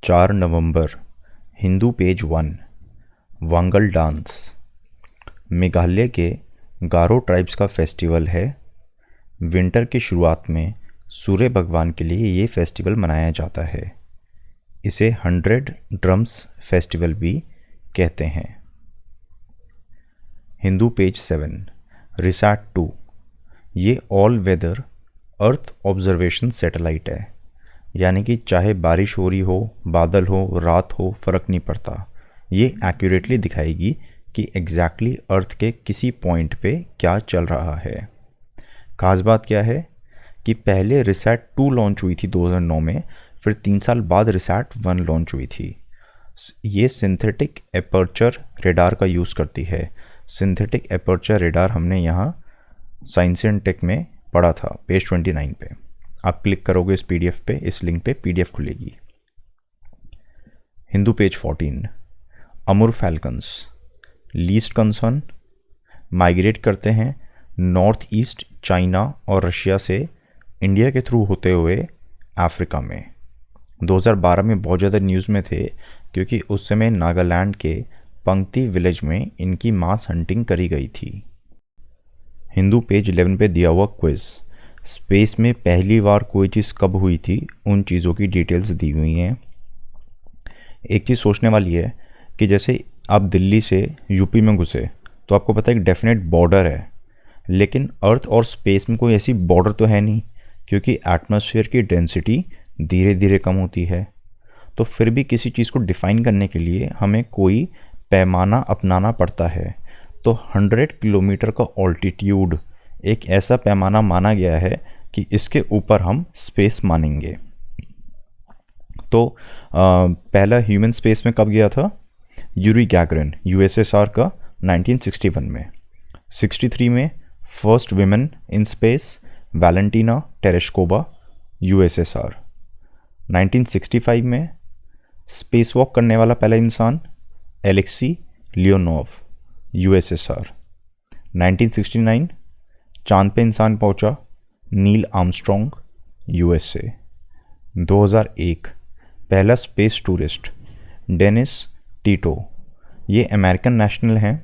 4 नवंबर Hindu page 1 वांगल dance Meghalaya के गारो tribes का festival है। विंटर की शुरुआत में सूर्य भगवान के लिए ये फेस्टिवल मनाया जाता है। इसे 100 ड्रम्स फेस्टिवल भी कहते हैं। हिंदू पेज 7 रिसैट 2 ये all weather earth observation satellite है, यानी कि चाहे बारिश हो रही हो, बादल हो, रात हो, फ़र्क नहीं पड़ता। ये एक्यूरेटली दिखाएगी कि एग्जैक्टली अर्थ के किसी पॉइंट पे क्या चल रहा है। खास बात क्या है कि पहले रिसैट 2 लॉन्च हुई थी 2009 में, फिर 3 साल बाद रिसैट 1 लॉन्च हुई थी। ये सिंथेटिक एपर्चर रेडार का यूज़ करती है। सिंथेटिक एपर्चर रेडार हमने यहाँ साइंस एंड टेक में पढ़ा था, पेज 29 पे। आप क्लिक करोगे इस पीडीएफ पे, इस लिंक पे पीडीएफ खुलेगी। Hindu page 14 Amur falcons least concern migrate करते हैं नॉर्थ ईस्ट चाइना और रशिया से इंडिया के थ्रू होते हुए अफ्रीका में। 2012 में बहुत ज़्यादा न्यूज़ में थे क्योंकि उस समय नागालैंड के पंक्ति विलेज में इनकी मास हंटिंग करी गई थी। हिंदू पेज 11 पे दिया हुआ क्विज़, स्पेस में पहली बार कोई चीज़ कब हुई थी, उन चीज़ों की डिटेल्स दी हुई हैं। एक चीज़ सोचने वाली है कि जैसे आप दिल्ली से यूपी में घुसे तो आपको पता है एक डेफिनेट बॉर्डर है, लेकिन अर्थ और स्पेस में कोई ऐसी बॉर्डर तो है नहीं, क्योंकि एटमॉस्फेयर की डेंसिटी धीरे धीरे कम होती है। तो फिर भी किसी चीज़ को डिफ़ाइन करने के लिए हमें कोई पैमाना अपनाना पड़ता है। तो 100 किलोमीटर का ऑल्टीट्यूड एक ऐसा पैमाना माना गया है कि इसके ऊपर हम स्पेस मानेंगे। तो पहला ह्यूमन स्पेस में कब गया था? यूरी गैगरिन यूएसएसआर का 1961 में। 63 में first women in space Valentina Tereshkova USSR. 1965 में स्पेस वॉक करने वाला पहला इंसान एलेक्सी लियोनोव यूएसएसआर। 1969 चांद पे इंसान पहुंचा नील आर्मस्ट्रॉन्ग यूएसए। 2001 पहला स्पेस टूरिस्ट डेनिस टिटो, ये अमेरिकन नेशनल हैं।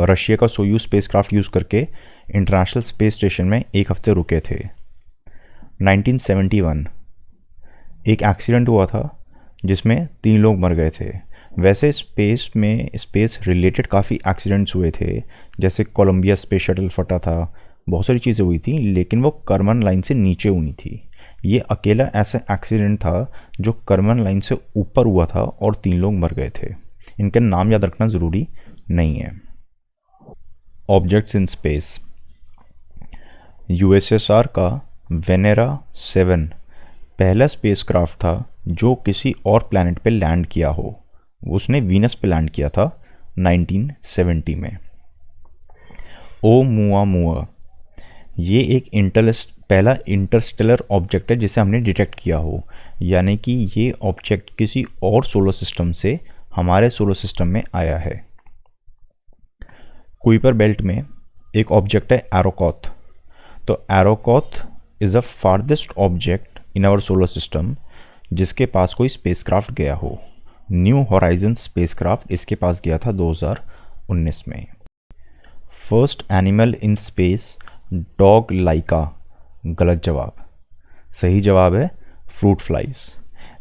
रशिया का सोयूज स्पेसक्राफ्ट यूज़ करके इंटरनेशनल स्पेस स्टेशन में 1 हफ्ते रुके थे। 1971 एक एक्सीडेंट हुआ था जिसमें 3 लोग मर गए थे। वैसे स्पेस में स्पेस रिलेटेड काफ़ी एक्सीडेंट्स हुए थे, जैसे कोलंबिया स्पेस शटल फटा था, बहुत सारी चीज़ें हुई थी, लेकिन वो कर्मन लाइन से नीचे हुई थी। ये अकेला ऐसा एक्सीडेंट था जो कर्मन लाइन से ऊपर हुआ था और 3 लोग मर गए थे। इनके नाम याद रखना ज़रूरी नहीं है। ऑब्जेक्ट्स इन स्पेस, यूएसएसआर का वेनेरा 7 पहला स्पेसक्राफ्ट था जो किसी और प्लैनेट पे लैंड किया हो। उसने वीनस पे लैंड किया था 1970 में। ओमुआमुआ ये एक पहला इंटरस्टेलर ऑब्जेक्ट है जिसे हमने डिटेक्ट किया हो, यानी कि ये ऑब्जेक्ट किसी और सोलर सिस्टम से हमारे सोलर सिस्टम में आया है। कुइपर बेल्ट में एक ऑब्जेक्ट है एरोकॉथ। तो Arrokoth is a farthest object in our solar system जिसके पास कोई स्पेसक्राफ्ट गया हो। न्यू हॉराइजन स्पेसक्राफ्ट इसके पास गया था 2019 में। First animal in space dog Laika, गलत जवाब। सही जवाब है fruit flies.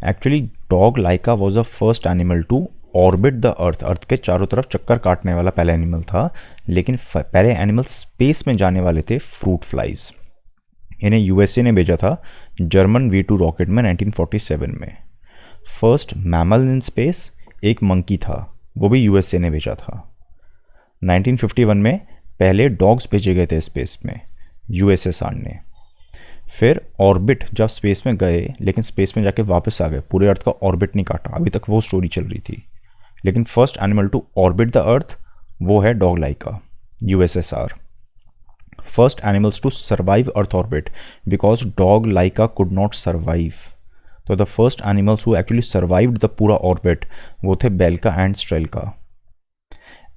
Actually dog Laika was a first animal to orbit the earth के चारों तरफ चक्कर काटने वाला पहला एनिमल था, लेकिन पहले एनिमल स्पेस में जाने वाले थे फ्रूट फ्लाइज। इन्हें यूएसए ने भेजा था जर्मन V2 रॉकेट में 1947 में। फर्स्ट मैमल इन स्पेस एक मंकी था, वो भी यूएसए ने भेजा था। 1951 में पहले डॉग्स भेजे गए थे स्पेस में यूएसएसआर ने। फिर ऑर्बिट जब स्पेस में गए, लेकिन स्पेस में जाके वापस आ गए, पूरे अर्थ का ऑर्बिट नहीं काटा, अभी तक वो स्टोरी चल रही थी। लेकिन first animal to orbit the earth वो है dog Laika USSR. First animals to survive earth orbit because dog Laika could not survive. तो the first animals who actually survived the पूरा ऑर्बिट वो थे Belka and Strelka.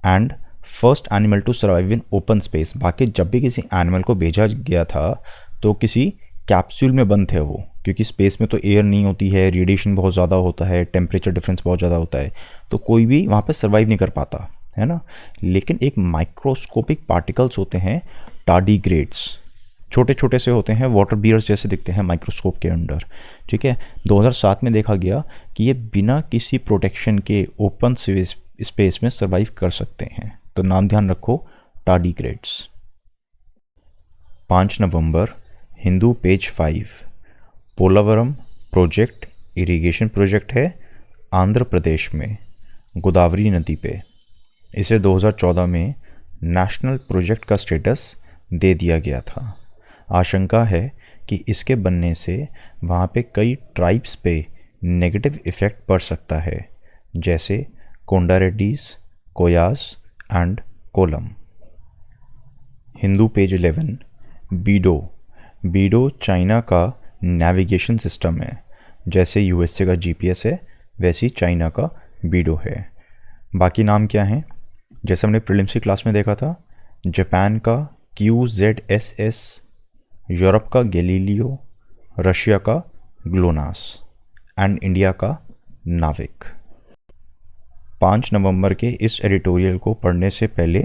And first animal to survive in open space, बाकी जब भी किसी animal को भेजा गया था तो किसी कैप्सूल में बंद थे वो, क्योंकि स्पेस में तो एयर नहीं होती है, रेडिएशन बहुत ज़्यादा होता है, टेम्परेचर डिफरेंस बहुत ज़्यादा होता है, तो कोई भी वहाँ पे सर्वाइव नहीं कर पाता है ना। लेकिन एक माइक्रोस्कोपिक पार्टिकल्स होते हैं टार्डीग्रेड्स, छोटे छोटे से होते हैं, वाटर बियर्स जैसे दिखते हैं माइक्रोस्कोप के अंडर। ठीक है, 2007 में देखा गया कि ये बिना किसी प्रोटेक्शन के ओपन स्पेस में सर्वाइव कर सकते हैं। तो नाम ध्यान रखो, टार्डीग्रेड्स। 5 नवंबर Hindu page 5, Polavaram project irrigation project है आंध्र प्रदेश में, गोदावरी नदी पे। इसे 2014 में नेशनल प्रोजेक्ट का स्टेटस दे दिया गया था। आशंका है कि इसके बनने से वहाँ पे कई ट्राइब्स पे नेगेटिव इफ़ेक्ट पड़ सकता है, जैसे Konda Reddis, Koyas and Kolam. Hindu page 11, BeiDou China का नेविगेशन सिस्टम है। जैसे यूएसए का जीपीएस है, वैसी चाइना का बीडो है। बाकी नाम क्या हैं? जैसे हमने प्रीलिम्स की क्लास में देखा था, जापान का QZSS, यूरोप का गैलीलियो, रशिया का ग्लोनास एंड इंडिया का नाविक। 5 नवंबर के इस एडिटोरियल को पढ़ने से पहले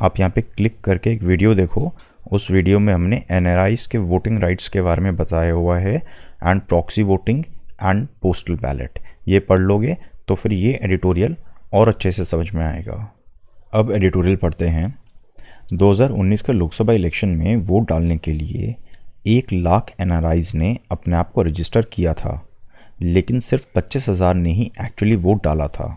आप यहाँ पे क्लिक करके एक वीडियो देखो। उस वीडियो में हमने एनआरआईज के वोटिंग राइट्स के बारे में बताया हुआ है, and proxy voting and postal ballot. ये पढ़ लोगे तो फिर ये एडिटोरियल और अच्छे से समझ में आएगा। अब एडिटोरियल पढ़ते हैं। 2019 के लोकसभा इलेक्शन में वोट डालने के लिए 1 लाख एनआरआईज ने अपने आप को रजिस्टर किया था, लेकिन सिर्फ 25,000 ने ही एक्चुअली वोट डाला था,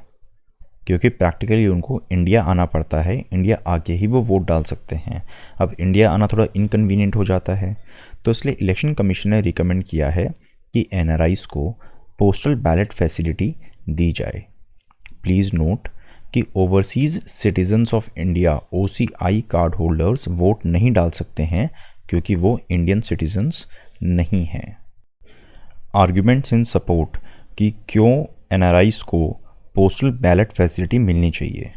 क्योंकि प्रैक्टिकली उनको इंडिया आना पड़ता है, इंडिया आके ही वो वोट डाल सकते हैं। अब इंडिया आना थोड़ा इनकन्वीनियंट हो जाता है, तो इसलिए इलेक्शन कमीशन ने रिकमेंड किया है कि एनआरआईज को पोस्टल बैलेट फैसिलिटी दी जाए। प्लीज़ नोट कि overseas citizens of India OCI card holders vote नहीं डाल सकते हैं, क्योंकि वो इंडियन सिटीजन्स नहीं हैं। आर्ग्यूमेंट्स इन सपोर्ट कि क्यों एनआरआईज को पोस्टल बैलेट फैसिलिटी मिलनी चाहिए।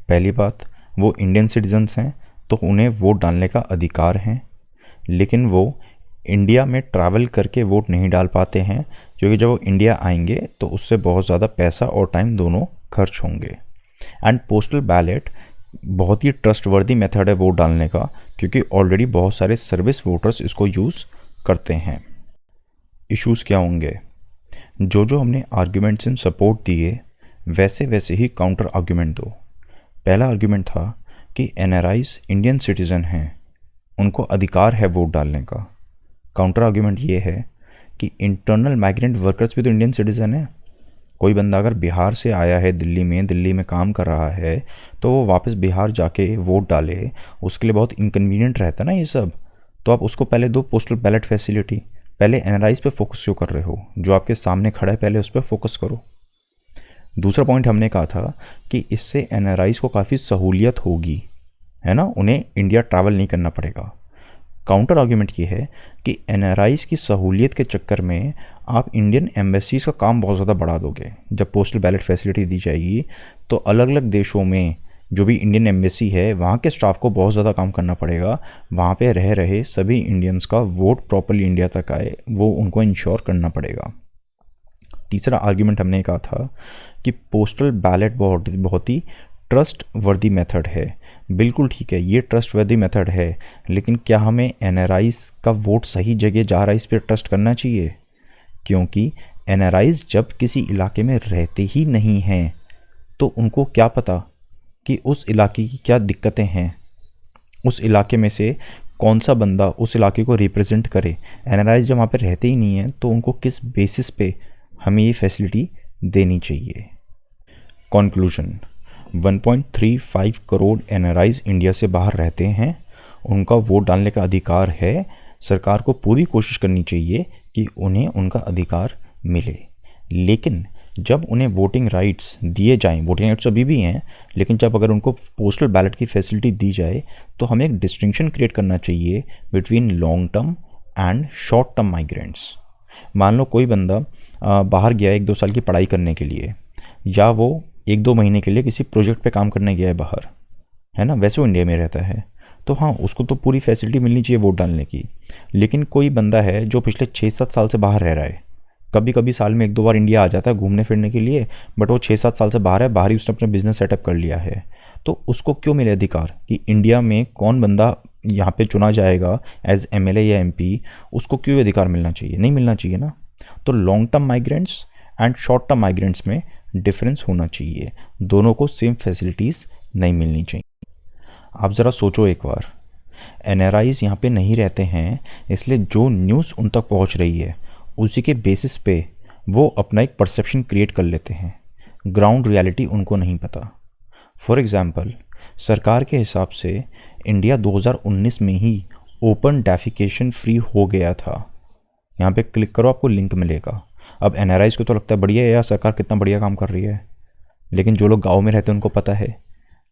पहली बात, वो इंडियन सिटीजन्स हैं तो उन्हें वोट डालने का अधिकार है, लेकिन वो इंडिया में ट्रैवल करके वोट नहीं डाल पाते हैं, क्योंकि जब वो इंडिया आएंगे तो उससे बहुत ज़्यादा पैसा और टाइम दोनों खर्च होंगे। एंड पोस्टल बैलेट बहुत ही ट्रस्टवर्दी मेथड है वोट डालने का, क्योंकि ऑलरेडी बहुत सारे सर्विस वोटर्स इसको यूज़ करते हैं। इश्यूज़ क्या होंगे? जो हमने आर्ग्यूमेंट्स इन सपोर्ट दिए, वैसे वैसे ही काउंटर आर्ग्यूमेंट दो। पहला आर्ग्यूमेंट था कि एनआरआईज इंडियन सिटीज़न हैं, उनको अधिकार है वोट डालने का। काउंटर आर्ग्यूमेंट ये है कि इंटरनल माइग्रेंट वर्कर्स भी तो इंडियन सिटीज़न है। कोई बंदा अगर बिहार से आया है दिल्ली में काम कर रहा है, तो वो वापस बिहार जाके वोट डाले, उसके लिए बहुत इनकन्वीनियंट रहता है ना ये सब। तो आप उसको पहले दो पोस्टल बैलेट फैसिलिटी। पहले एनआरआईज पे फोकस क्यों कर रहे हो? जो आपके सामने खड़ा है पहले उस पर फोकस करो। दूसरा पॉइंट हमने कहा था कि इससे एनआरआईज को काफ़ी सहूलियत होगी, है ना, उन्हें इंडिया ट्रैवल नहीं करना पड़ेगा। काउंटर आर्ग्यूमेंट ये है कि एनआरआईज की सहूलियत के चक्कर में आप इंडियन एम्बेसीज का काम बहुत ज़्यादा बढ़ा दोगे। जब पोस्टल बैलेट फैसिलिटी दी जाएगी तो अलग अलग देशों में जो भी इंडियन एम्बेसी है, वहाँ के स्टाफ को बहुत ज़्यादा काम करना पड़ेगा। वहाँ पे रह रहे सभी इंडियंस का वोट प्रॉपरली इंडिया तक आए, वो उनको इंश्योर करना पड़ेगा। तीसरा आर्ग्यूमेंट हमने कहा था कि पोस्टल बैलेट बहुत ही ट्रस्ट वर्दी मेथड है। बिल्कुल ठीक है, ये ट्रस्ट वर्दी मेथड है, लेकिन क्या हमें एनआरआईज का वोट सही जगह जा रहा है इस पर ट्रस्ट करना चाहिए? क्योंकि एनआरआईज जब किसी इलाके में रहते ही नहीं हैं, तो उनको क्या पता कि उस इलाके की क्या दिक्कतें हैं, उस इलाके में से कौन सा बंदा उस इलाके को रिप्रेजेंट करे। एनआरआईज जब वहाँ पे रहते ही नहीं हैं, तो उनको किस बेसिस पे हमें ये फैसिलिटी देनी चाहिए? कंक्लूजन, 1.35 करोड़ एनआरआईज इंडिया से बाहर रहते हैं, उनका वोट डालने का अधिकार है। सरकार को पूरी कोशिश करनी चाहिए कि उन्हें उनका अधिकार मिले, लेकिन जब उन्हें वोटिंग राइट्स दिए जाएं, वोटिंग राइट्स अभी भी हैं, लेकिन जब अगर उनको पोस्टल बैलेट की फैसिलिटी दी जाए, तो हमें एक डिस्टिंक्शन क्रिएट करना चाहिए between long term and short term migrants. मान लो कोई बंदा बाहर गया 1-2 साल की पढ़ाई करने के लिए, या वो 1-2 महीने के लिए किसी प्रोजेक्ट पे काम करने गया है बाहर, है ना, वैसे वो इंडिया में रहता है, तो हाँ, उसको तो पूरी फैसिलिटी मिलनी चाहिए वोट डालने की। लेकिन कोई बंदा है जो पिछले 6-7 साल से बाहर रह रहा है, कभी कभी साल में 1-2 बार इंडिया आ जाता है घूमने फिरने के लिए, बट वो 6-7 साल से बाहर है, बाहर ही उसने अपना बिजनेस सेटअप कर लिया है, तो उसको क्यों मिले अधिकार कि इंडिया में कौन बंदा यहाँ पे चुना जाएगा एज एमएलए या एमपी, उसको क्यों अधिकार मिलना चाहिए? नहीं मिलना चाहिए ना। तो long term migrants and short term migrants में डिफरेंस होना चाहिए, दोनों को सेम फैसिलिटीज़ नहीं मिलनी चाहिए। आप ज़रा सोचो एक बार, एनआरआईज यहाँ पे नहीं रहते हैं, इसलिए जो न्यूज़ उन तक पहुँच रही है उसी के बेसिस पे वो अपना एक परसेप्शन क्रिएट कर लेते हैं, ग्राउंड रियलिटी उनको नहीं पता। फॉर एग्ज़ाम्पल, सरकार के हिसाब से इंडिया 2019 में ही ओपन डेफिकेशन फ्री हो गया था। यहाँ पे क्लिक करो, आपको लिंक मिलेगा। अब एनआरआईज को तो लगता है बढ़िया है यार, सरकार कितना बढ़िया काम कर रही है, लेकिन जो लोग गांव में रहते हैं उनको पता है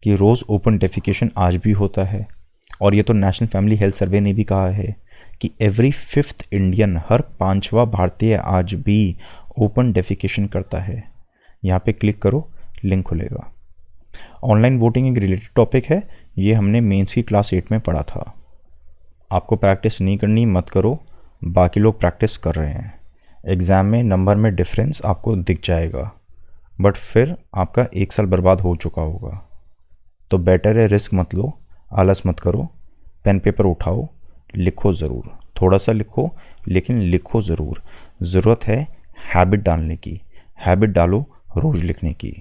कि रोज़ ओपन डेफिकेशन आज भी होता है। और ये तो नेशनल फैमिली हेल्थ सर्वे ने भी कहा है कि एवरी 5th इंडियन, हर 5वां भारतीय आज भी ओपन डेफिकेशन करता है। यहाँ पे क्लिक करो, लिंक खुलेगा। ऑनलाइन वोटिंग एक रिलेटेड टॉपिक है, ये हमने मेंस की क्लास 8 में पढ़ा था। आपको प्रैक्टिस नहीं करनी मत करो, बाकी लोग प्रैक्टिस कर रहे हैं। एग्ज़ाम में नंबर में डिफरेंस आपको दिख जाएगा, बट फिर आपका 1 साल बर्बाद हो चुका होगा। तो बेटर है रिस्क मत लो, आलस मत करो, पेन पेपर उठाओ, लिखो ज़रूर, थोड़ा सा लिखो लेकिन लिखो ज़रूर। ज़रूरत है हैबिट डालने की, हैबिट डालो रोज़ लिखने की।